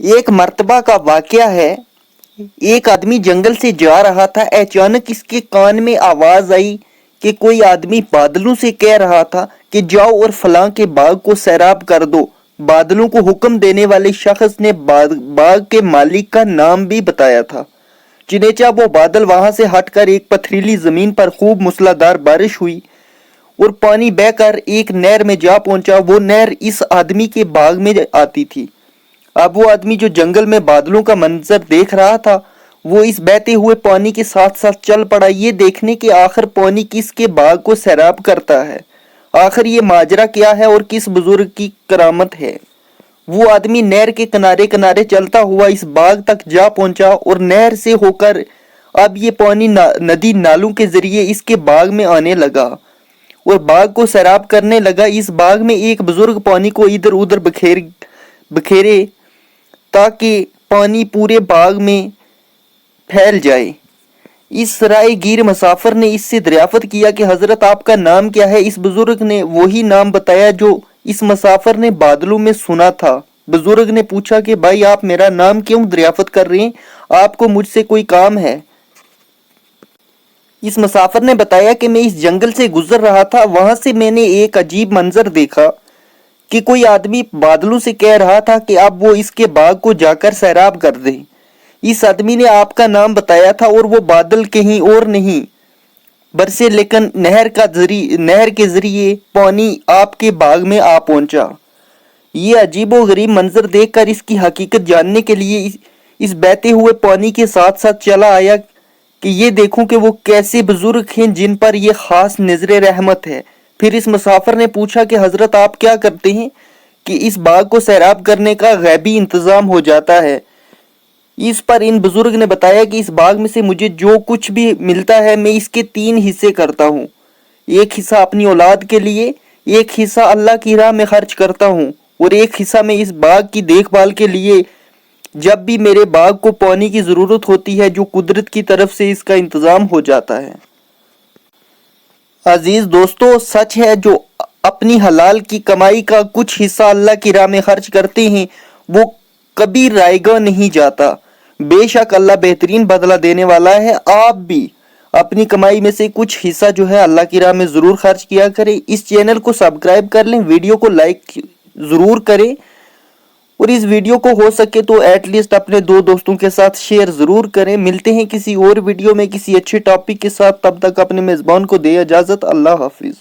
ایک مرتبہ کا واقعہ ہے، ایک آدمی جنگل سے جا رہا تھا۔ اچانک اس کے کان میں آواز آئی کہ کوئی آدمی بادلوں سے کہہ رہا تھا کہ جاؤ اور فلاں کے باغ کو سیراب کر دو۔ بادلوں کو حکم دینے والے شخص نے باغ کے مالک کا نام بھی بتایا تھا۔ چنانچہ وہ بادل وہاں سے ہٹ کر ایک پتھریلی زمین پر خوب موسلادھار بارش ہوئی اور پانی بہہ کر ایک نہر میں جا پہنچا۔ وہ نہر اس آدمی کے باغ میں آتی تھی۔ اب وہ آدمی جو جنگل میں بادلوں کا منظر دیکھ رہا تھا، وہ اس بہتے ہوئے پانی کے ساتھ ساتھ چل پڑا، یہ دیکھنے کہ آخر پانی کس کے باغ کو سیراب کرتا ہے، آخر یہ ماجرا کیا ہے اور کس بزرگ کی کرامت ہے۔ وہ آدمی نہر کے کنارے کنارے چلتا ہوا اس باغ تک جا پہنچا اور نہر سے ہو کر اب یہ پانی ندی نالوں کے ذریعے اس کے باغ میں آنے لگا اور باغ کو سیراب کرنے لگا۔ اس باغ میں ایک بزرگ پانی کو ادھر ادھر بکھیرے تاکہ پانی پورے باغ میں پھیل جائے۔ اس رائے گیر مسافر نے اس سے دریافت کیا کہ حضرت آپ کا نام کیا ہے؟ اس بزرگ نے وہی نام بتایا جو اس مسافر نے بادلوں میں سنا تھا۔ بزرگ نے پوچھا کہ بھائی آپ میرا نام کیوں دریافت کر رہے ہیں؟ آپ کو مجھ سے کوئی کام ہے؟ اس مسافر نے بتایا کہ میں اس جنگل سے گزر رہا تھا، وہاں سے میں نے ایک عجیب منظر دیکھا کہ کوئی آدمی بادلوں سے کہہ رہا تھا کہ اب وہ اس کے باغ کو جا کر سیراب کر دے۔ اس آدمی نے آپ کا نام بتایا تھا اور وہ بادل کہیں اور نہیں برسے لیکن نہر کے ذریعے پانی آپ کے باغ میں آ پہنچا۔ یہ عجیب و غریب منظر دیکھ کر اس کی حقیقت جاننے کے لیے اس بہتے ہوئے پانی کے ساتھ ساتھ چلا آیا کہ یہ دیکھوں کہ وہ کیسے بزرگ ہیں جن پر یہ خاص نظر رحمت ہے۔ پھر اس مسافر نے پوچھا کہ حضرت آپ کیا کرتے ہیں کہ اس باغ کو سیراب کرنے کا غیبی انتظام ہو جاتا ہے؟ اس پر ان بزرگ نے بتایا کہ اس باغ میں سے مجھے جو کچھ بھی ملتا ہے میں اس کے 3 حصے کرتا ہوں۔ ایک حصہ اپنی اولاد کے لیے، ایک حصہ اللہ کی راہ میں خرچ کرتا ہوں اور ایک حصہ میں اس باغ کی دیکھ بھال کے لیے جب بھی میرے باغ کو پانی کی ضرورت ہوتی ہے جو قدرت کی طرف سے اس کا انتظام ہو جاتا ہے۔ عزیز دوستو، سچ ہے جو اپنی حلال کی کمائی کا کچھ حصہ اللہ کی راہ میں خرچ کرتے ہیں وہ کبھی رائے گاہ نہیں جاتا۔ بے شک اللہ بہترین بدلہ دینے والا ہے۔ آپ بھی اپنی کمائی میں سے کچھ حصہ جو ہے اللہ کی راہ میں ضرور خرچ کیا کریں۔ اس چینل کو سبسکرائب کر لیں، ویڈیو کو لائک ضرور کریں اور اس ویڈیو کو ہو سکے تو ایٹ لیسٹ اپنے 2 دوستوں کے ساتھ شیئر ضرور کریں۔ ملتے ہیں کسی اور ویڈیو میں کسی اچھے ٹاپک کے ساتھ، تب تک اپنے میزبان کو دے اجازت۔ اللہ حافظ۔